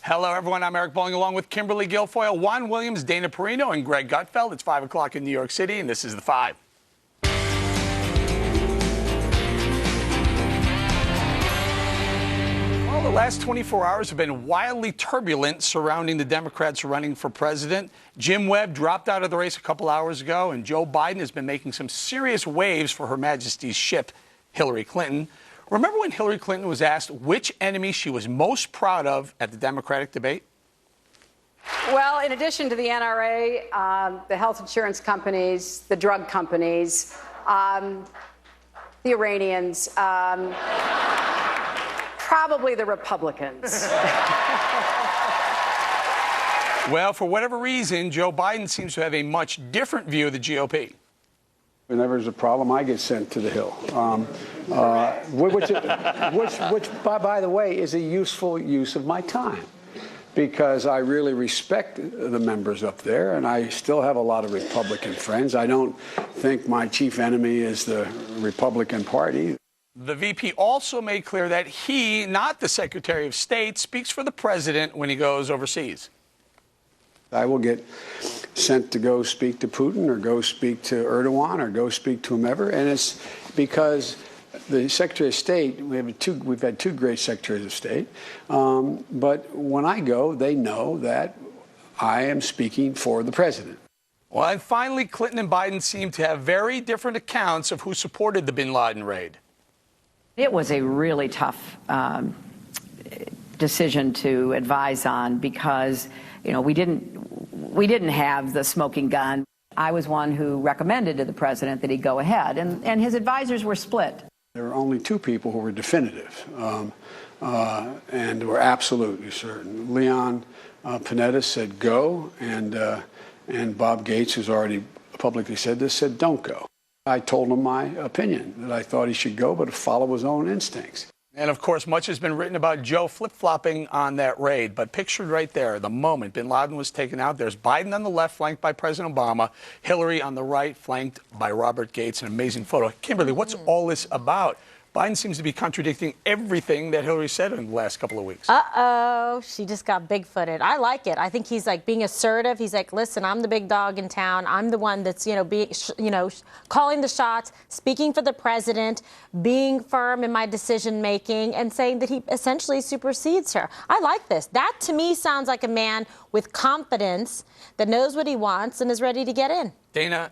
Hello, everyone. I'm Eric Bolling, along with Kimberly Guilfoyle, Juan Williams, Dana Perino, and Greg Gutfeld. It's 5 o'clock in New York City, and this is The Five. Well, the last 24 hours have been wildly turbulent surrounding the Democrats running for president. Jim Webb dropped out of the race a couple hours ago, and Joe Biden has been making some serious waves for Her Majesty's ship, Hillary Clinton. Remember when Hillary Clinton was asked which enemy she was most proud of at the Democratic debate? Well, in addition to the NRA, the health insurance companies, the drug companies, the Iranians, probably the Republicans. Well, for whatever reason, Joe Biden seems to have a much different view of the GOP. Whenever there's a problem, I get sent to the Hill, which, by the way, is a useful use of my time, because I really respect the members up there, and I still have a lot of Republican friends. I don't think my chief enemy is the Republican Party. The VP also made clear that he, not the Secretary of State, speaks for the president when he goes overseas. I will get sent to go speak to Putin or go speak to Erdogan or go speak to whomever, and it's because the Secretary of State, we've had two great Secretaries of State, but when I go, they know that I am speaking for the president. Well, and finally, Clinton and Biden seem to have very different accounts of who supported the bin Laden raid. It was a really tough decision to advise on because, you know, we didn't have the smoking gun. I was one who recommended to the president that he go ahead, and his advisors were split. There were only two people who were definitive and were absolutely certain. Leon Panetta said go, and Bob Gates, who's already publicly said this, said don't go. I told him my opinion, that I thought he should go, but follow his own instincts. And, of course, much has been written about Joe flip-flopping on that raid. But pictured right there, the moment bin Laden was taken out, there's Biden on the left, flanked by President Obama, Hillary on the right, flanked by Robert Gates. An amazing photo. Kimberly, what's all this about? Biden seems to be contradicting everything that Hillary said in the last couple of weeks. Uh-oh, she just got big-footed. I like it. I think he's like being assertive. He's like, listen, I'm the big dog in town. I'm the one that's, calling the shots, speaking for the president, being firm in my decision-making, and saying that he essentially supersedes her. I like this. That, to me, sounds like a man with confidence that knows what he wants and is ready to get in. Dana,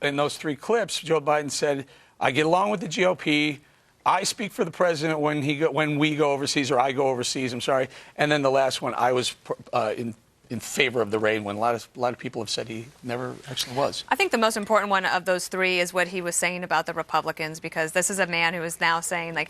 in those three clips, Joe Biden said, I get along with the GOP. I speak for the president when we go overseas, or I go overseas, I'm sorry. And then the last one, I was in favor of the raid, when a lot of people have said he never actually was. I think the most important one of those three is what he was saying about the Republicans, because this is a man who is now saying, like,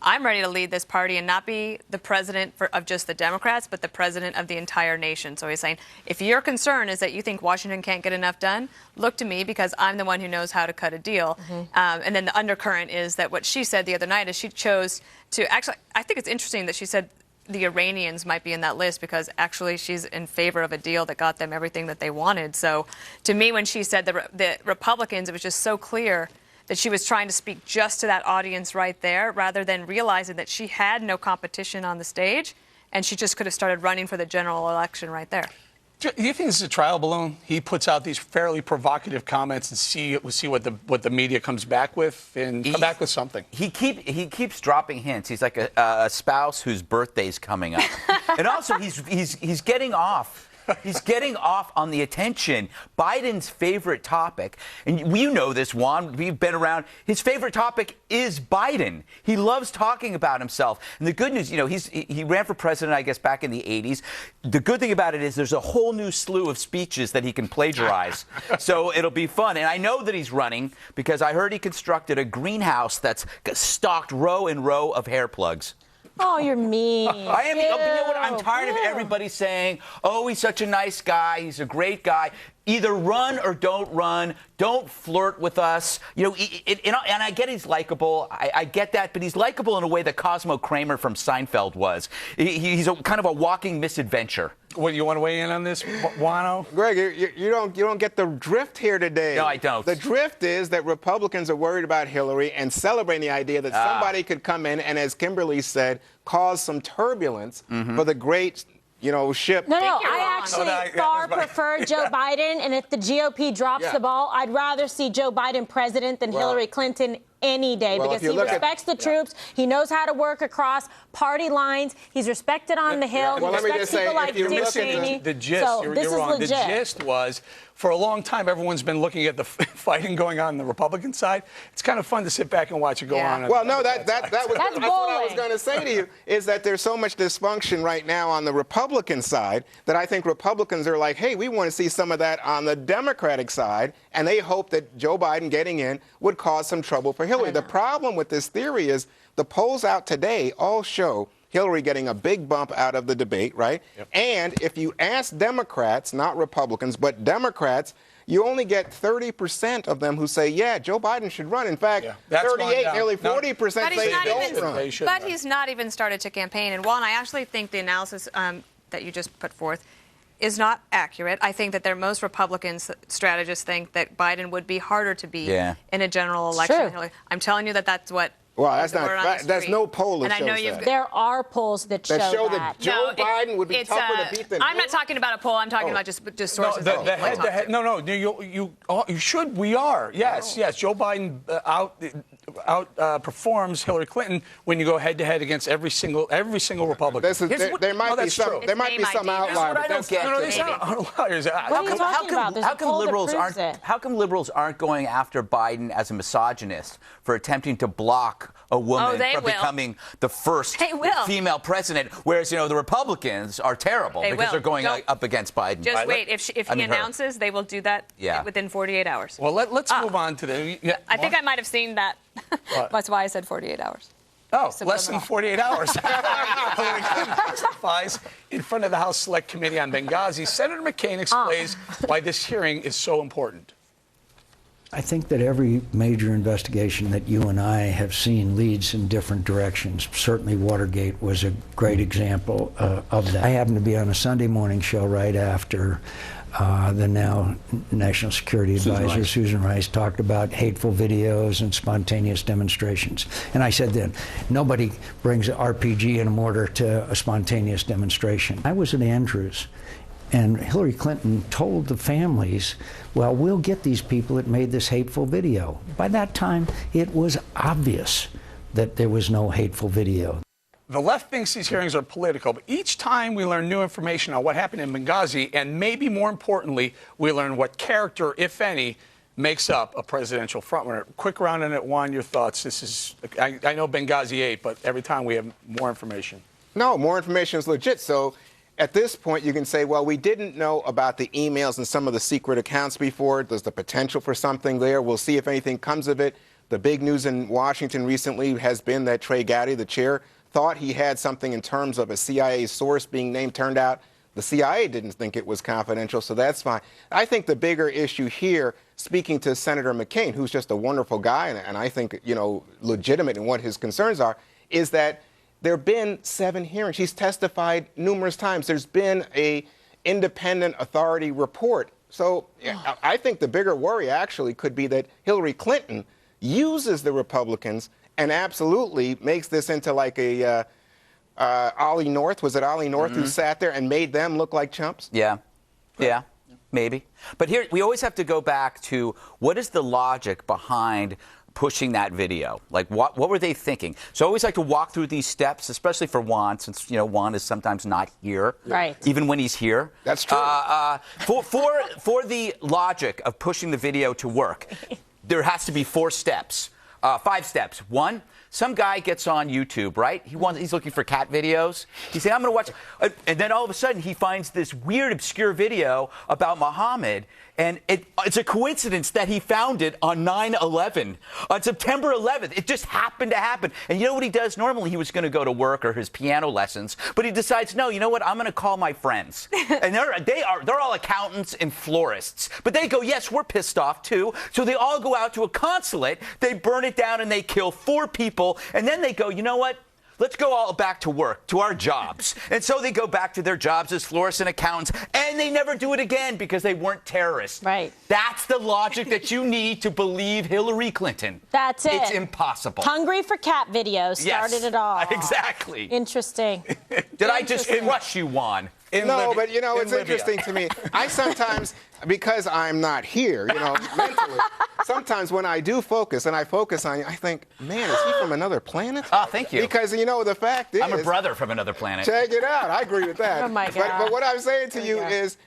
I'm ready to lead this party and not be the president of just the Democrats, but the president of the entire nation. So he's saying, if your concern is that you think Washington can't get enough done, look to me, because I'm the one who knows how to cut a deal. And then the undercurrent is that what she said the other night is she chose to actually, I think it's interesting that she said the Iranians might be in that list, because actually she's in favor of a deal that got them everything that they wanted. So to me, when she said the Republicans, it was just so clear that she was trying to speak just to that audience right there, rather than realizing that she had no competition on the stage, and she just could have started running for the general election right there. Do you think this is a trial balloon? He puts out these fairly provocative comments and see what the media comes back with, and come back with something. He keeps dropping hints. He's like a spouse whose birthday's coming up, and also he's getting off. He's getting off on the attention. Biden's favorite topic, and you know this, Juan, we've been around, his favorite topic is Biden. He loves talking about himself. And the good news, he ran for president, I guess, back in the 80s. The good thing about it is there's a whole new slew of speeches that he can plagiarize. So it'll be fun. And I know that he's running because I heard he constructed a greenhouse that's stocked row and row of hair plugs. Oh, you're mean. I am. You know what? I'm tired of everybody saying, oh, he's such a nice guy. He's a great guy. Either run or don't run. Don't flirt with us. And I get he's likable. I get that. But he's likable in a way that Cosmo Kramer from Seinfeld was. He's kind of a walking misadventure. What, you want to weigh in on this, Wano? Greg, you don't get the drift here today. No, I don't. The drift is that Republicans are worried about Hillary and celebrating the idea that somebody could come in and, as Kimberly said, cause some turbulence for the great ship. No, you're I wrong. actually No, far that's prefer Joe Biden, and if the GOP drops the ball, I'd rather see Joe Biden president than Hillary Clinton any day, well, because if you he look at- respects the troops. He knows how to work across party lines. He's respected on the Hill. Well, he let me respects just say, people if like you're Dick missing Cheney. The gist, so you're this is wrong. legit. The gist was, for a long time, everyone's been looking at the fighting going on the Republican side. It's kind of fun to sit back and watch it go Yeah. on. Well, no, that's That's what I was bowling. going to say to you, is that there's so much dysfunction right now on the Republican side that I think Republicans are like, hey, we want to see some of that on the Democratic side, and they hope that Joe Biden getting in would cause some trouble for Hillary. The problem with this theory is the polls out today all show Hillary getting a big bump out of the debate, right? Yep. And if you ask Democrats, not Republicans, but Democrats, you only get 30% of them who say, yeah, Joe Biden should run. In fact, that's 38, down. nearly No. 40% But say he's not don't even. run. They should But run. he's not even started to campaign. And Juan, I actually think the analysis that you just put forth is not accurate. I think that most Republican strategists think that Biden would be harder to beat in a general election. true. than Hillary. I'm telling you that's what. Well, that's the not. word on the There's street. no poll that And I know shows you've that. There are polls that show that. Joe No, Biden would be it's, tougher to beat than I'm not Hillary? talking about a poll. I'm talking about just No, sources. the head-to-head. No. You should. We are. Yes. Joe Biden outperforms Hillary Clinton when you go head-to-head against every single Republican. There might be some. There might be some outliers. I don't get. No, these aren't outliers. What are you talking about? There's a poll that proves it. How come liberals aren't going after Biden as a misogynist for attempting to block a woman they from will. becoming the first They will. female president? Whereas the Republicans are terrible They because will. they're going Don't- up against Biden. Just wait. If I he mean, her. announces, they will do that within 48 hours. Well, let's move on to the. Yeah, I think I might have seen that. That's why I said 48 hours. Oh, less than Subliminal. 48 hours. Hillary Clinton testifies in front of the House Select Committee on Benghazi. Senator McCain explains why this hearing is so important. I think that every major investigation that you and I have seen leads in different directions. Certainly Watergate was a great example of that. I happened to be on a Sunday morning show right after the now National Security Advisor, Susan Rice, talked about hateful videos and spontaneous demonstrations. And I said then, nobody brings an RPG and a mortar to a spontaneous demonstration. I was at Andrews, and Hillary Clinton told the families, well, we'll get these people that made this hateful video. By that time, it was obvious that there was no hateful video. The left thinks these hearings are political, but each time we learn new information on what happened in Benghazi, and maybe more importantly, we learn what character, if any, makes up a presidential frontrunner. Quick round on it, Juan, your thoughts. This is, I know Benghazi 8, but every time we have more information. No, more information is legit. So at this point, you can say, well, we didn't know about the emails and some of the secret accounts before. There's the potential for something there. We'll see if anything comes of it. The big news in Washington recently has been that Trey Gowdy, the chair, thought he had something in terms of a CIA source being named. Turned out the CIA didn't think it was confidential, so that's fine. I think the bigger issue here, speaking to Senator McCain, who's just a wonderful guy and I think, legitimate in what his concerns are, is that there have been 7 hearings. He's testified numerous times. There's been a independent authority report. So I think the bigger worry actually could be that Hillary Clinton uses the Republicans and absolutely makes this into like a Ollie North. Was it Ollie North who sat there and made them look like chumps? Yeah, maybe. But here, we always have to go back to what is the logic behind pushing that video? Like, what were they thinking? So I always like to walk through these steps, especially for Juan, since, Juan is sometimes not here. Right. Even when he's here. That's true. For the logic of pushing the video to work, there has to be 4 steps. 5 steps. 1, some guy gets on YouTube, right? He's looking for cat videos. He's saying, I'm going to watch. And then all of a sudden, he finds this weird, obscure video about Muhammad. And it's a coincidence that he found it on 9/11, on September 11th. It just happened to happen. And you know what he does? Normally, he was going to go to work or his piano lessons. But he decides, no, you know what? I'm going to call my friends. And they're all accountants and florists. But they go, yes, we're pissed off, too. So they all go out to a consulate. They burn it down and they kill 4 people. And then they go, you know what? Let's go all back to work, to our jobs. And so they go back to their jobs as florists and accountants, and they never do it again because they weren't terrorists. Right. That's the logic that you need to believe Hillary Clinton. That's it. It's impossible. Hungry for cat videos started Yes, it all. exactly. Interesting. Did I just crush you, Juan? No, but in it's Libya. interesting to me. I sometimes, because I'm not here, mentally, sometimes when I do focus and I focus on you, I think, man, is he from another planet? Oh, thank you. Because, the fact is. I'm a brother from another planet. Check it out. I agree with that. Oh, my But God. what I'm saying to you is,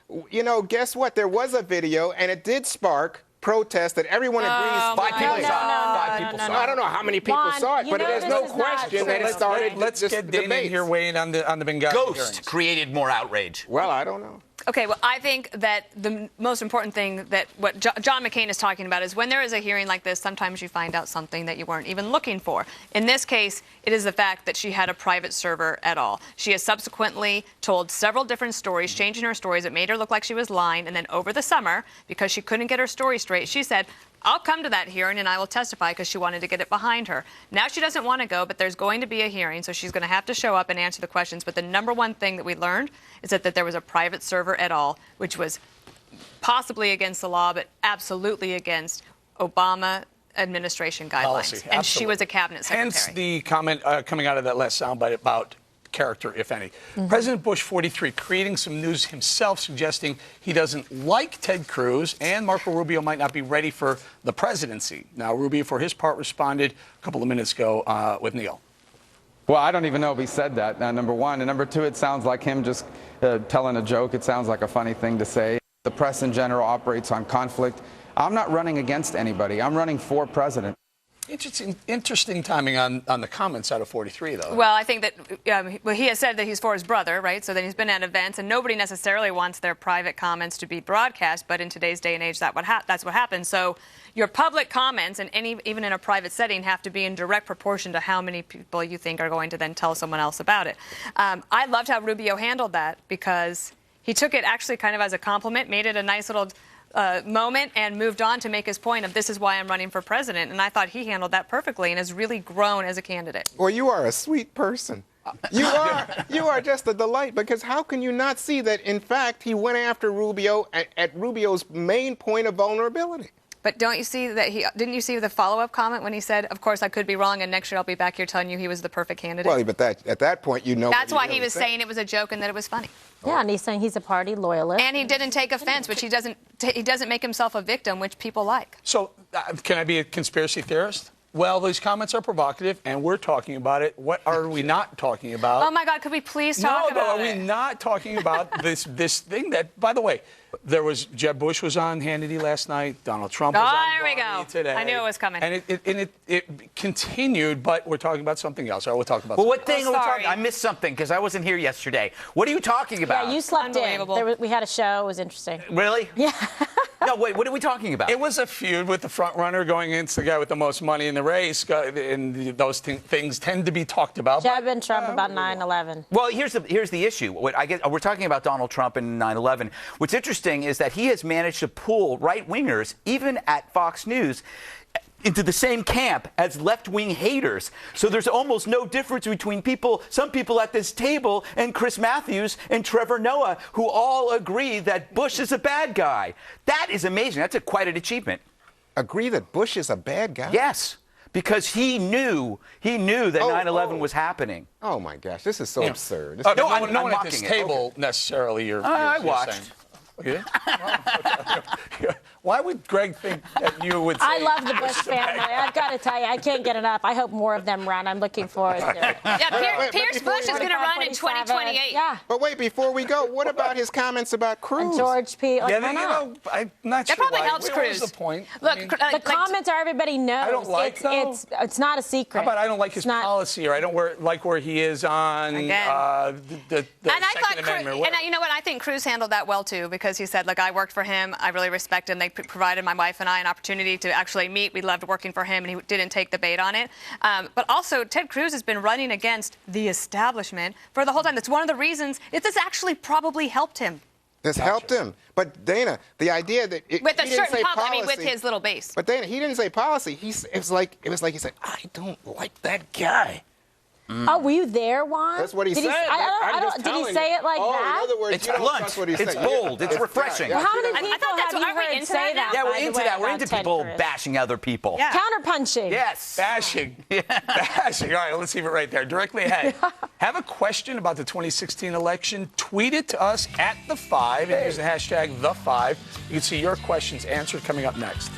guess what? There was a video, and it did spark protest that everyone agrees. Five people saw it. Five people No, saw I it. don't know how many people Juan, saw it, but there's no this is not question that it true. started. Let's this get Dana in debate. here weighing on the Benghazi Ghost hearings. created more outrage. Well, I don't know. Okay, well, I think that the most important thing that what John McCain is talking about is when there is a hearing like this, sometimes you find out something that you weren't even looking for. In this case, it is the fact that she had a private server at all. She has subsequently told several different stories, changing her stories. It made her look like she was lying. And then over the summer, because she couldn't get her story straight, she said, I'll come to that hearing and I will testify, because she wanted to get it behind her. Now she doesn't want to go, but there's going to be a hearing, so she's going to have to show up and answer the questions. But the number one thing that we learned is that there was a private server at all, which was possibly against the law, but absolutely against Obama administration guidelines. Policy, and she absolutely. was a cabinet secretary. Hence the comment coming out of that last soundbite about character, if any. President Bush, 43, creating some news himself, suggesting he doesn't like Ted Cruz, and Marco Rubio might not be ready for the presidency. Now, Rubio, for his part, responded a couple of minutes ago with Neil. Well, I don't even know if he said that, number one. And number two, it sounds like him just telling a joke. It sounds like a funny thing to say. The press in general operates on conflict. I'm not running against anybody. I'm running for president. Interesting timing on the comments out of 43, though. Well, I think that he has said that he's for his brother, right? So then he's been at events, and nobody necessarily wants their private comments to be broadcast. But in today's day and age, that's what happens. So your public comments, and even in a private setting, have to be in direct proportion to how many people you think are going to then tell someone else about it. I loved how Rubio handled that, because he took it actually kind of as a compliment, made it a nice little moment, and moved on to make his point of, this is why I'm running for president. And I thought he handled that perfectly and has really grown as a candidate. Well, you are a sweet person. You are just a delight, because how can you not see that, in fact, he went after Rubio at Rubio's main point of vulnerability? But don't you see that didn't you see the follow-up comment when he said, of course, I could be wrong, and next year I'll be back here telling you he was the perfect candidate? Well, but at that point, That's why he really was said. saying it was a joke and that it was funny. Yeah, and he's saying he's a party loyalist. And he didn't take offense, which he doesn't make himself a victim, which people like. So, can I be a conspiracy theorist? Well, these comments are provocative, and we're talking about it. What are we not talking about? Oh, my God, could we please talk about are it? we not talking about this thing that, by the way, Jeb Bush was on Hannity last night. Donald Trump was on there we Barney go. today. I knew it was coming. And it continued, but we're talking about something else. All right, we'll talk about Well, something what thing are we sorry. talking? I missed something because I wasn't here yesterday. What are you talking about? Yeah, you slept in. Unbelievable. We had a show. It was interesting. Really? Yeah. No, wait. What are we talking about? It was a feud with the front runner going against the guy with the most money in the race, and those things tend to be talked about. Jeb and Trump about 9/11. Well, here's the issue. We're talking about Donald Trump and 9/11. What's interesting is that he has managed to pull right-wingers, even at Fox News, into the same camp as left-wing haters. So there's almost no difference between some people at this table and Chris Matthews and Trevor Noah, who all agree that Bush is a bad guy. That is amazing. That's quite an achievement. Agree that Bush is a bad guy? Yes, because he knew that 9/11 was happening. Oh, my gosh. This is so absurd. No I'm one at this mocking it. table necessarily. I watched. Saying. Yeah? Why would Greg think that you would say I love the Bush family. I've got to tell you, I can't get enough. I hope more of them run. I'm looking forward to it. Yeah, Pierce before Bush is we- going to run in 2028. Yeah. But wait, before we go, what about his comments about Cruz? And George P. Like, Yeah, why not? I'm not That sure probably why. helps What was Cruz. the point? Look, The comments are everybody knows. I don't like it's not a secret. How about I don't like his It's not- policy, or I don't like where he is on Again. the And I Second thought, Amendment. you know what? I think Cruz handled that well too, because he said, "Look, I worked for him. I really respect him. They provided my wife and I an opportunity to actually meet. We loved working for him, and he didn't take the bait on it." But also, Ted Cruz has been running against the establishment for the whole time. That's one of the reasons. This actually probably helped him This helped him. But Dana, the idea that with a he didn't certain say public. I mean, with policy. his little base. But Dana, he didn't say policy. It was like he said, I don't like that guy. Oh, were you there, Juan? That's what he did said. Did he say it like that? In other words, It's you don't blunt. trust what he It's said. bold. It's refreshing. Well, how many I people thought that's have you aren't we heard into say that that? Yeah, by we're the into way, that. We're about into Ted people Cruz? bashing other people. Yeah. Counterpunching. Yes. Bashing. Bashing. All right, let's leave it right there. Directly ahead. Have a question about the 2016 election? Tweet it to us at The5 and use the hashtag The5. You can see your questions answered coming up next.